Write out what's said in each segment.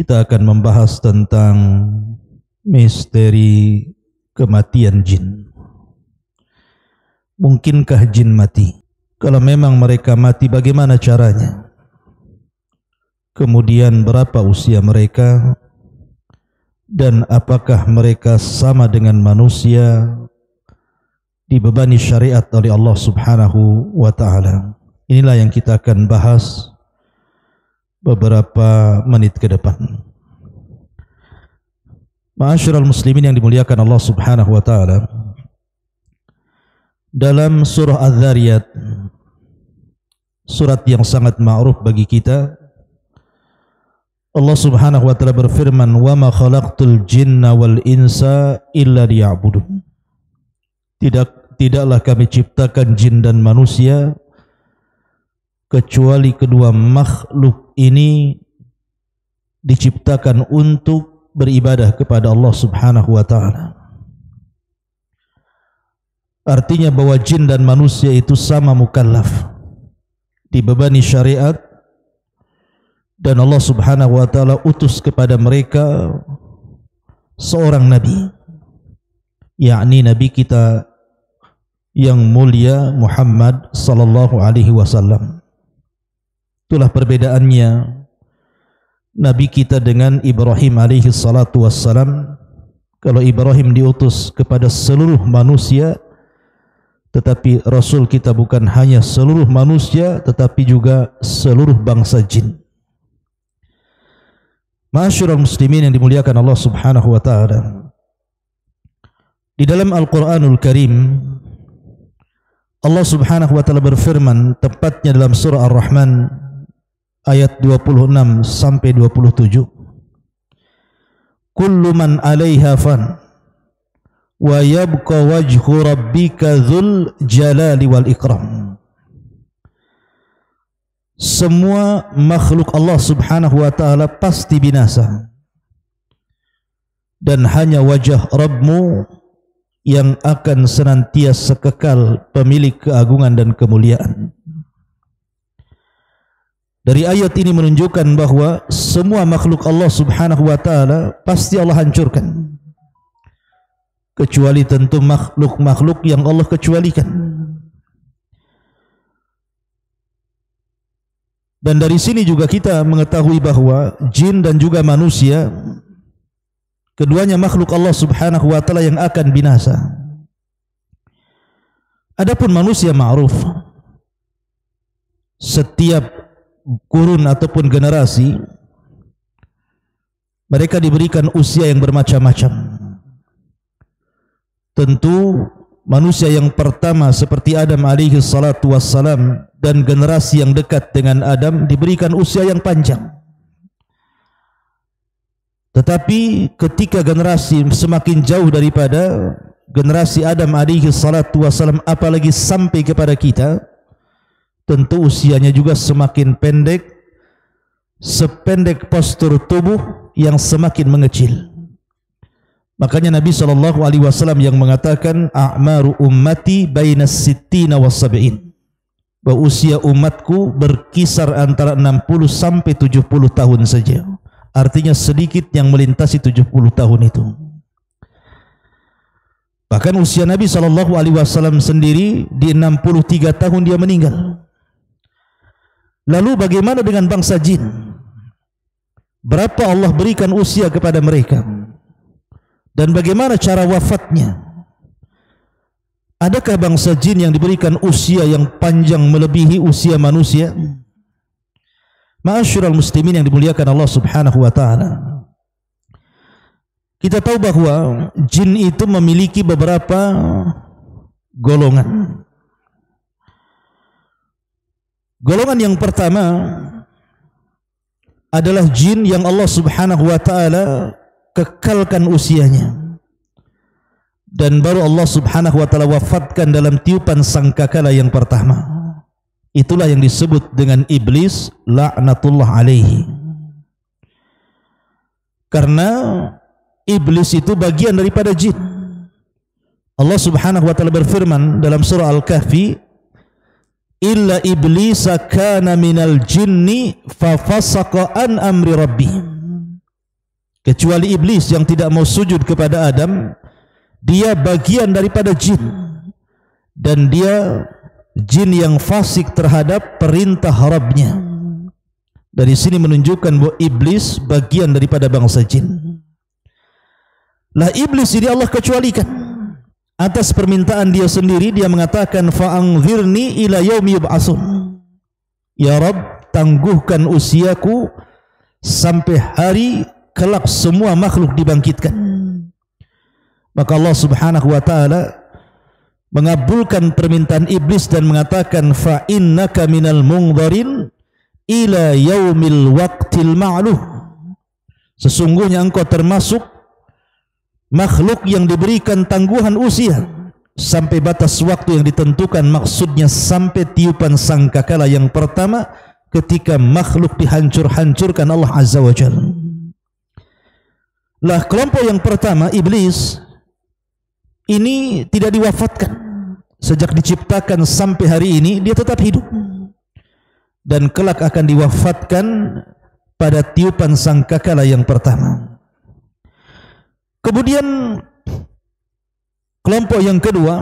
kita akan membahas tentang misteri kematian jin. Mungkinkah jin mati? Kalau memang mereka mati, bagaimana caranya? Kemudian berapa usia mereka? Dan apakah mereka sama dengan manusia dibebani syariat oleh Allah Subhanahu wa ta'ala? Inilah yang kita akan bahas beberapa menit ke depan. Ma'asyiral muslimin yang dimuliakan Allah Subhanahu wa ta'ala, dalam surah Az-Zariyat, surat yang sangat ma'ruf bagi kita, Allah Subhanahu wa ta'ala berfirman, "Wa ma khalaqtul jinna wal insa illa liya'budun." Tidaklah kami ciptakan jin dan manusia kecuali kedua makhluk ini diciptakan untuk beribadah kepada Allah Subhanahu wa ta'ala. Artinya bahwa jin dan manusia itu sama mukallaf, dibebani syariat, dan Allah Subhanahu wa ta'ala utus kepada mereka seorang nabi, yakni nabi kita yang mulia Muhammad sallallahu alaihi wasallam. Itulah perbedaannya nabi kita dengan Ibrahim alaihi salatu wassalam. Kalau Ibrahim diutus kepada seluruh manusia, tetapi Rasul kita bukan hanya seluruh manusia, tetapi juga seluruh bangsa jin. Ma'asyiral muslimin yang dimuliakan Allah Subhanahu wa ta'ala, di dalam Al-Quranul Karim Allah Subhanahu wa ta'ala berfirman, tepatnya dalam surah Ar-Rahman ayat 26 sampai 27, "Kullu man 'alaiha fan wa yabqa wajhu rabbika dzul jalali wal ikram." Semua makhluk Allah Subhanahu wa ta'ala pasti binasa, dan hanya wajah Rabbmu yang akan senantiasa kekal, pemilik keagungan dan kemuliaan. Dari ayat ini menunjukkan bahwa semua makhluk Allah Subhanahu wa ta'ala pasti Allah hancurkan, kecuali tentu makhluk-makhluk yang Allah kecualikan. Dan dari sini juga kita mengetahui bahwa jin dan juga manusia, keduanya makhluk Allah Subhanahu wa ta'ala yang akan binasa. Adapun manusia ma'ruf, setiap kurun ataupun generasi mereka diberikan usia yang bermacam-macam. Tentu manusia yang pertama seperti Adam alaihi salatu wassalam dan generasi yang dekat dengan Adam diberikan usia yang panjang. Tetapi ketika generasi semakin jauh daripada generasi Adam alaihi salatu wassalam, apalagi sampai kepada kita, tentu usianya juga semakin pendek, sependek postur tubuh yang semakin mengecil. Makanya Nabi SAW yang mengatakan, "A'maru ummati bainas sittina was sab'in." Bahwa usia umatku berkisar antara 60 sampai 70 tahun saja. Artinya sedikit yang melintasi 70 tahun itu. Bahkan usia Nabi SAW sendiri di 63 tahun dia meninggal. Lalu bagaimana dengan bangsa jin? Berapa Allah berikan usia kepada mereka? Dan bagaimana cara wafatnya? Adakah bangsa jin yang diberikan usia yang panjang melebihi usia manusia? Ma'asyiral muslimin yang dimuliakan Allah Subhanahu wa ta'ala, kita tahu bahwa jin itu memiliki beberapa golongan. Golongan yang pertama adalah jin yang Allah Subhanahu wa ta'ala kekalkan usianya, dan baru Allah Subhanahu wa ta'ala wafatkan dalam tiupan sangkakala yang pertama. Itulah yang disebut dengan iblis laknatullah alaihi. Karena iblis itu bagian daripada jin. Allah Subhanahu wa ta'ala berfirman dalam surah Al-Kahfi, "Illa iblisa kana minal jinni fa fasaqa an amri rabbih." kecuali iblis yang tidak mau sujud kepada Adam. Dia bagian daripada jin, dan dia jin yang fasik terhadap perintah Rabbnya. Dari sini menunjukkan bahwa iblis bagian daripada bangsa jin. Lah iblis ini Allah kecualikan atas permintaan dia sendiri. Dia mengatakan, fa'anzirni ila yaumi yub'atsun. Ya Rabb, tangguhkan usiaku sampai hari kelak semua makhluk dibangkitkan. Maka Allah Subhanahu wa taala mengabulkan permintaan iblis dan mengatakan, fa innaka minal mungdharin ila yaumil waqtil ma'luh. Sesungguhnya engkau termasuk makhluk yang diberikan tangguhan usia sampai batas waktu yang ditentukan. Maksudnya sampai tiupan sangkakala yang pertama ketika makhluk dihancur-hancurkan Allah Azza wa Jalla. Lah kelompok yang pertama, iblis, ini tidak diwafatkan. Sejak diciptakan sampai hari ini dia tetap hidup, dan kelak akan diwafatkan pada tiupan sangkakala yang pertama. Kemudian kelompok yang kedua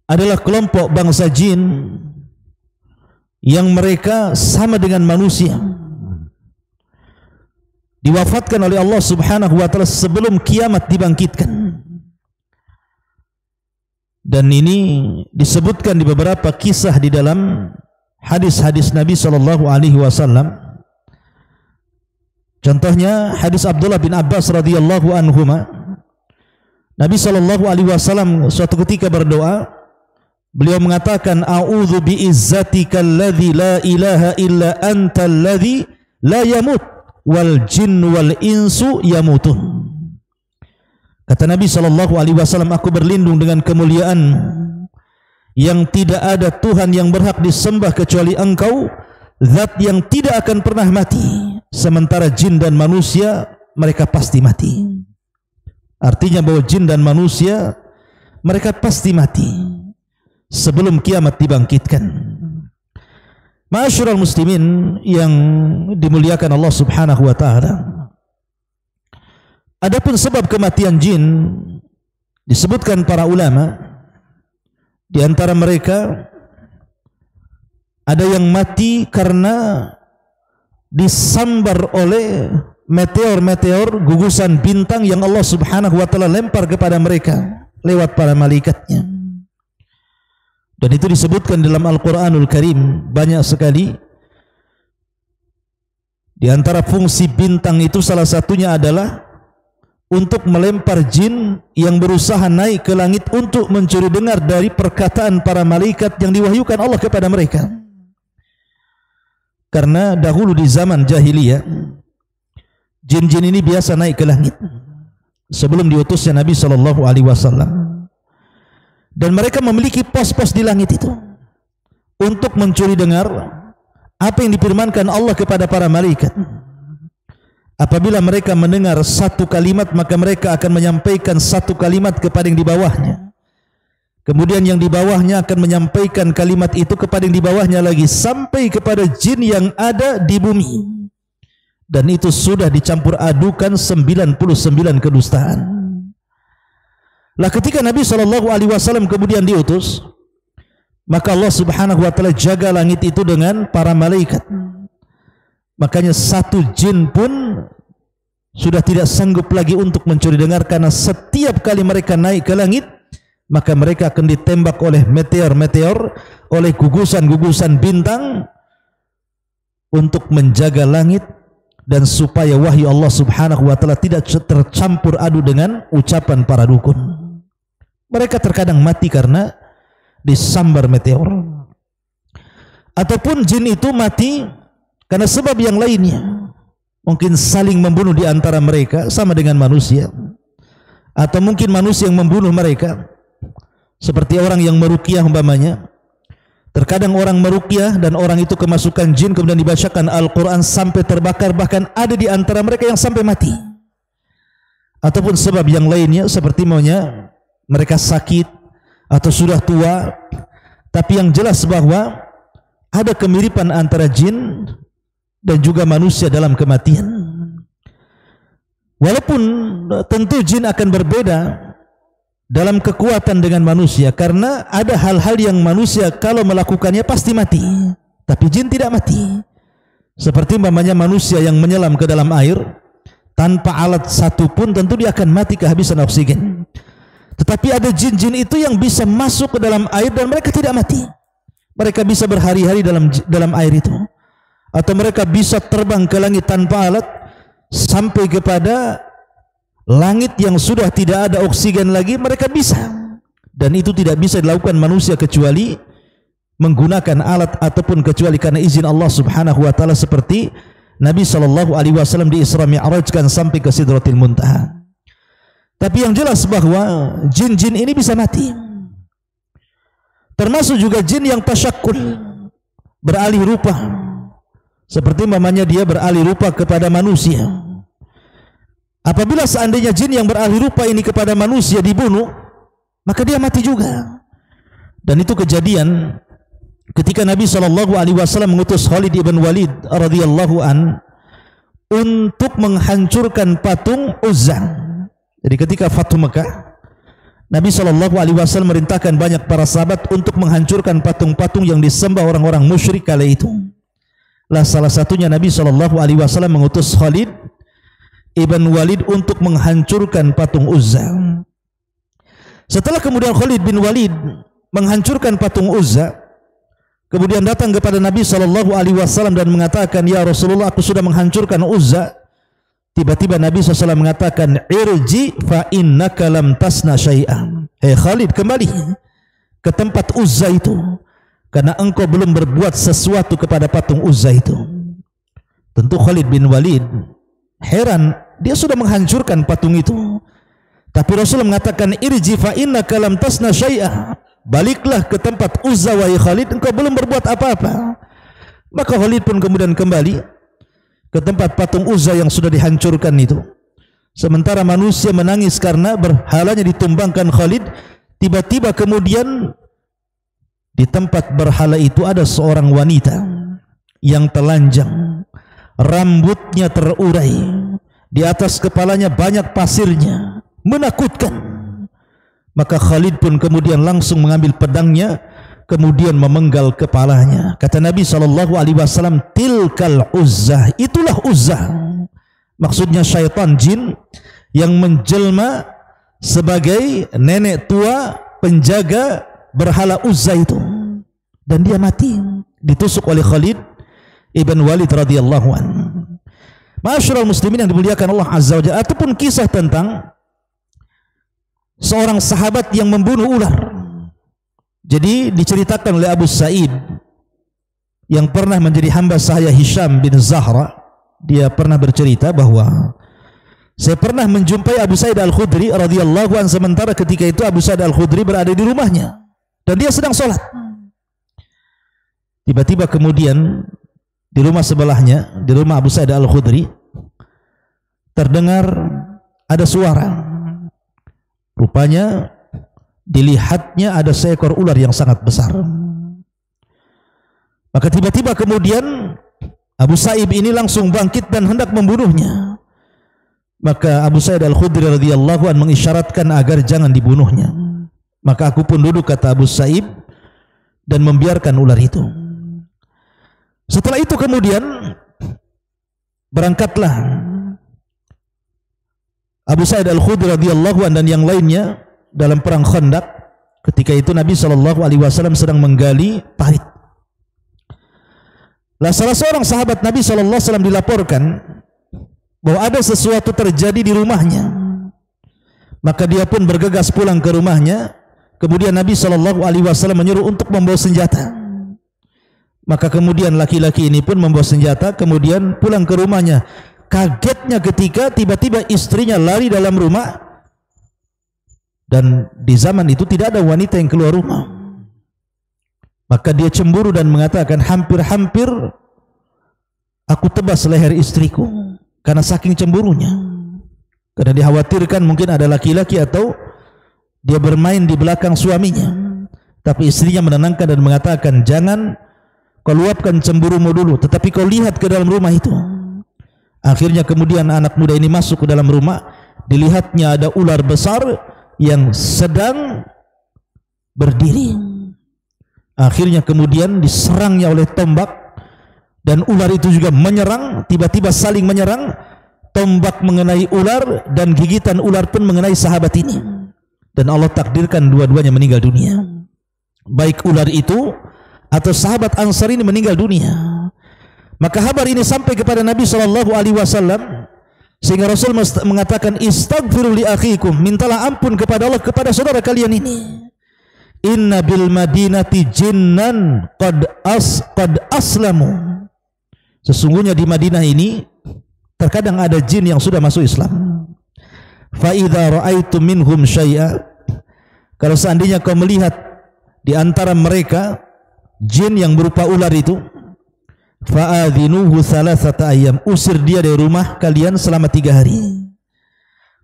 adalah kelompok bangsa jin yang mereka sama dengan manusia, diwafatkan oleh Allah Subhanahu wa taala sebelum kiamat dibangkitkan. Dan ini disebutkan di beberapa kisah di dalam hadis-hadis Nabi sallallahu alaihi wasallam. Contohnya hadis Abdullah bin Abbas radhiyallahu anhuma. Nabi sallallahu alaihi wasallam suatu ketika berdoa, beliau mengatakan, a'udzu bi'izzatikal ladzi la ilaha illa antal ladzi la yamut wal jin wal insu yamutun. Kata Nabi sallallahu alaihi wasallam, aku berlindung dengan kemuliaan yang tidak ada Tuhan yang berhak disembah kecuali Engkau, zat yang tidak akan pernah mati, sementara jin dan manusia mereka pasti mati. Artinya bahwa jin dan manusia mereka pasti mati sebelum kiamat dibangkitkan. Ma'asyiral muslimin yang dimuliakan Allah Subhanahu wa taala, adapun sebab kematian jin disebutkan para ulama. Di antara mereka ada yang mati karena disambar oleh meteor-meteor, gugusan bintang yang Allah Subhanahu wa taala lempar kepada mereka lewat para malaikatnya. Dan itu disebutkan dalam Al-Qur'anul Karim banyak sekali. Di antara fungsi bintang itu salah satunya adalah untuk melempar jin yang berusaha naik ke langit untuk mencuri dengar dari perkataan para malaikat yang diwahyukan Allah kepada mereka. Karena dahulu di zaman jahiliyah, jin-jin ini biasa naik ke langit sebelum diutusnya Nabi SAW, dan mereka memiliki pos-pos di langit itu untuk mencuri dengar apa yang difirmankan Allah kepada para malaikat. Apabila mereka mendengar satu kalimat, maka mereka akan menyampaikan satu kalimat kepada yang di bawahnya. Kemudian yang di bawahnya akan menyampaikan kalimat itu kepada yang di bawahnya lagi, sampai kepada jin yang ada di bumi. Dan itu sudah dicampur adukan 99 kedustaan. Lah ketika Nabi SAW kemudian diutus, maka Allah Subhanahu wa taala jaga langit itu dengan para malaikat. Makanya satu jin pun sudah tidak sanggup lagi untuk mencuri dengar, karena setiap kali mereka naik ke langit, maka mereka akan ditembak oleh meteor-meteor, oleh gugusan-gugusan bintang untuk menjaga langit dan supaya wahyu Allah Subhanahu wa taala tidak tercampur adu dengan ucapan para dukun. Mereka terkadang mati karena disambar meteor, ataupun jin itu mati karena sebab yang lainnya, mungkin saling membunuh di antara mereka sama dengan manusia, atau mungkin manusia yang membunuh mereka, seperti orang yang meruqyah umpamanya. Terkadang orang meruqyah dan orang itu kemasukan jin, kemudian dibacakan Al-Quran sampai terbakar, bahkan ada di antara mereka yang sampai mati. Ataupun sebab yang lainnya, seperti maunya mereka sakit atau sudah tua. Tapi yang jelas bahwa ada kemiripan antara jin dan juga manusia dalam kematian. Walaupun tentu jin akan berbeda dalam kekuatan dengan manusia, karena ada hal-hal yang manusia kalau melakukannya pasti mati, tapi jin tidak mati. Seperti umpamanya manusia yang menyelam ke dalam air tanpa alat satu pun, tentu dia akan mati kehabisan oksigen. Tetapi ada jin-jin itu yang bisa masuk ke dalam air dan mereka tidak mati. Mereka bisa berhari-hari dalam air itu, atau mereka bisa terbang ke langit tanpa alat sampai kepada langit yang sudah tidak ada oksigen lagi, mereka bisa. Dan itu tidak bisa dilakukan manusia kecuali menggunakan alat ataupun kecuali karena izin Allah Subhanahu wa taala, seperti Nabi sallallahu alaihi wasallam di Isra Mi'rajkan sampai ke Sidratil Muntaha. Tapi yang jelas bahwa jin-jin ini bisa mati. Termasuk juga jin yang tasyakkul, beralih rupa. Seperti umpamanya dia beralih rupa kepada manusia. Apabila seandainya jin yang beralih rupa ini kepada manusia dibunuh, maka dia mati juga. Dan itu kejadian ketika Nabi SAW mengutus Khalid ibn Walid radhiyallahu an untuk menghancurkan patung Uzza. Jadi ketika Fathu Mekah, Nabi SAW merintahkan banyak para sahabat untuk menghancurkan patung-patung yang disembah orang-orang musyrik kala itu. Lah salah satunya Nabi SAW mengutus Khalid ibn Walid untuk menghancurkan patung Uzza. Setelah kemudian Khalid bin Walid menghancurkan patung Uzza, kemudian datang kepada Nabi SAW dan mengatakan, ya Rasulullah, aku sudah menghancurkan Uzza. Tiba-tiba Nabi SAW mengatakan, irji fa innaka lam tasna syai'an. Khalid, kembali ke tempat Uzza itu, karena engkau belum berbuat sesuatu kepada patung Uzza itu. Tentu Khalid bin Walid heran, dia sudah menghancurkan patung itu. Tapi Rasulullah mengatakan, irji fa innaka lam tasna syai'an. Baliklah ke tempat Uzza wahai Khalid, engkau belum berbuat apa-apa. Maka Khalid pun kemudian kembali ke tempat patung Uzza yang sudah dihancurkan itu. Sementara manusia menangis karena berhalanya ditumbangkan Khalid. Tiba-tiba kemudian di tempat berhala itu ada seorang wanita yang telanjang, rambutnya terurai, di atas kepalanya banyak pasirnya, menakutkan. Maka Khalid pun kemudian langsung mengambil pedangnya, kemudian memenggal kepalanya. Kata Nabi SAW, tilkal Uzza, itulah Uzza. Maksudnya syaitan jin yang menjelma sebagai nenek tua penjaga berhala Uzza itu. Dan dia mati, ditusuk oleh Khalid ibn Walid radhiyallahu anhu. Ma'asyiral muslimin yang dimuliakan Allah Azza wa Jalla, ataupun kisah tentang seorang sahabat yang membunuh ular. Jadi diceritakan oleh Abu Sa'id yang pernah menjadi hamba sahaya Hisham bin Zahra. Dia pernah bercerita bahwa saya pernah menjumpai Abu Sa'id Al-Khudri radhiyallahu anhu, sementara ketika itu Abu Sa'id Al-Khudri berada di rumahnya dan dia sedang sholat. Tiba-tiba kemudian di rumah sebelahnya, di rumah Abu Sa'id Al-Khudri, terdengar ada suara. Rupanya dilihatnya ada seekor ular yang sangat besar. Maka tiba-tiba kemudian Abu Sa'ib ini langsung bangkit dan hendak membunuhnya. Maka Abu Sa'id Al-Khudri radhiyallahu anhu mengisyaratkan agar jangan dibunuhnya. Maka aku pun duduk, kata Abu Sa'ib, dan membiarkan ular itu. Setelah itu kemudian berangkatlah Abu Sa'id Al-Khudri radhiyallahu anhu dan yang lainnya dalam perang Khandaq. Ketika itu Nabi SAW sedang menggali parit. Lah salah seorang sahabat Nabi SAW dilaporkan bahwa ada sesuatu terjadi di rumahnya. Maka dia pun bergegas pulang ke rumahnya. Kemudian Nabi SAW menyuruh untuk membawa senjata. Maka kemudian laki-laki ini pun membawa senjata, kemudian pulang ke rumahnya. Kagetnya ketika tiba-tiba istrinya lari dalam rumah. Dan di zaman itu tidak ada wanita yang keluar rumah. Maka dia cemburu dan mengatakan, hampir-hampir aku tebas leher istriku karena saking cemburunya. Karena dikhawatirkan mungkin ada laki-laki atau dia bermain di belakang suaminya. Tapi istrinya menenangkan dan mengatakan, jangan kau luapkan cemburumu dulu, tetapi kau lihat ke dalam rumah itu. Akhirnya kemudian anak muda ini masuk ke dalam rumah, dilihatnya ada ular besar yang sedang berdiri. Akhirnya kemudian diserangnya oleh tombak, dan ular itu juga menyerang, tiba-tiba saling menyerang. Tombak mengenai ular dan gigitan ular pun mengenai sahabat ini, dan Allah takdirkan dua-duanya meninggal dunia. Baik ular itu atau sahabat Ansar ini meninggal dunia. Maka kabar ini sampai kepada Nabi SAW, sehingga Rasul mengatakan, istaghfiru li akhikum, mintalah ampun kepada Allah kepada saudara kalian ini. Inna bil madinati jinnan qad aslamu. Sesungguhnya di Madinah ini terkadang ada jin yang sudah masuk Islam. Fa idza ra'aitum minhum syai'a, kalau seandainya kau melihat di antara mereka jin yang berupa ular itu, fa'adhinuhu thalathata ayyam, usir dia dari rumah kalian selama 3 hari.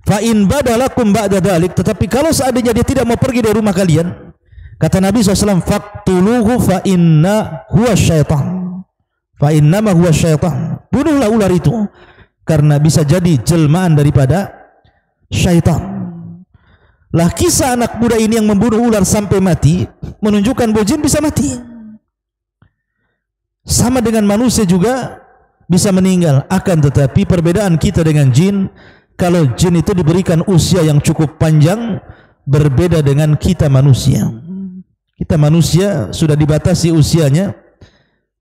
Fa in badalakum ba'da dzalik, tetapi kalau seandainya dia tidak mau pergi dari rumah kalian, kata Nabi SAW, faqtuluhu fa inna huwa syaitan. Fa innama huwa syaitan. Bunuhlah ular itu, karena bisa jadi jelmaan daripada syaitan. Lah kisah anak muda ini yang membunuh ular sampai mati menunjukkan bahwa jin bisa mati. Sama dengan manusia juga bisa meninggal. Akan tetapi perbedaan kita dengan jin, kalau jin itu diberikan usia yang cukup panjang, berbeda dengan kita manusia. Kita manusia sudah dibatasi usianya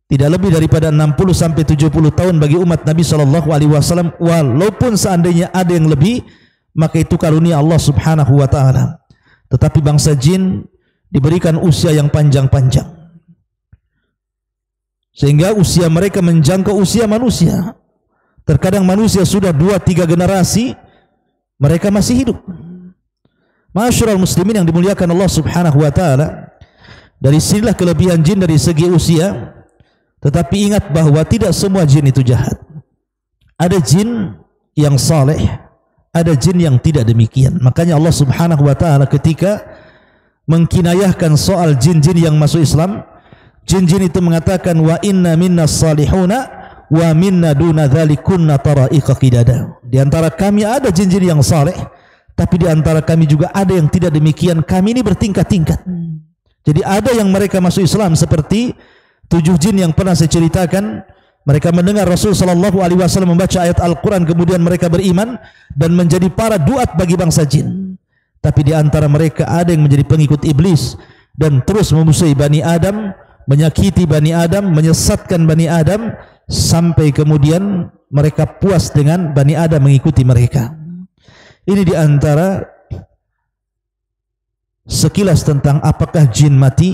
tidak lebih daripada 60 sampai 70 tahun bagi umat Nabi SAW. Walaupun seandainya ada yang lebih, maka itu karunia Allah Subhanahu wa ta'ala. Tetapi bangsa jin diberikan usia yang panjang-panjang, sehingga usia mereka menjangkau usia manusia. Terkadang manusia sudah 2-3 generasi mereka masih hidup. Ma'asyiral muslimin yang dimuliakan Allah Subhanahu wa ta'ala, dari sinilah kelebihan jin dari segi usia. Tetapi ingat bahwa tidak semua jin itu jahat. Ada jin yang saleh, ada jin yang tidak demikian. Makanya Allah Subhanahu wa ta'ala ketika mengkinayahkan soal jin-jin yang masuk Islam, jin-jin itu mengatakan, wa inna minna salihuna wa minna duna dhalikunna tara'iqa qidada. Di antara kami ada jin-jin yang saleh, tapi di antara kami juga ada yang tidak demikian. Kami ini bertingkat-tingkat. Jadi ada yang mereka masuk Islam seperti 7 jin yang pernah saya ceritakan. Mereka mendengar Rasul SAW membaca ayat Al-Quran, kemudian mereka beriman dan menjadi para duat bagi bangsa jin. Tapi di antara mereka ada yang menjadi pengikut iblis dan terus memusuhi Bani Adam, menyakiti Bani Adam, menyesatkan Bani Adam, sampai kemudian mereka puas dengan Bani Adam mengikuti mereka. Ini di antara sekilas tentang apakah jin mati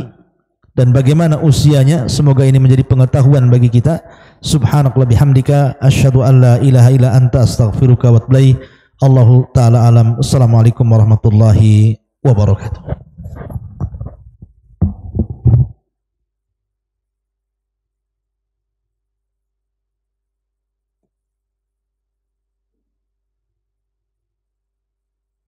dan bagaimana usianya. Semoga ini menjadi pengetahuan bagi kita. Subhanakallah bihamdika, asyhadu an la ilaha illa anta, astaghfiruka wa atubu ilaik. Allahu ta'ala alam. Assalamualaikum warahmatullahi wabarakatuh.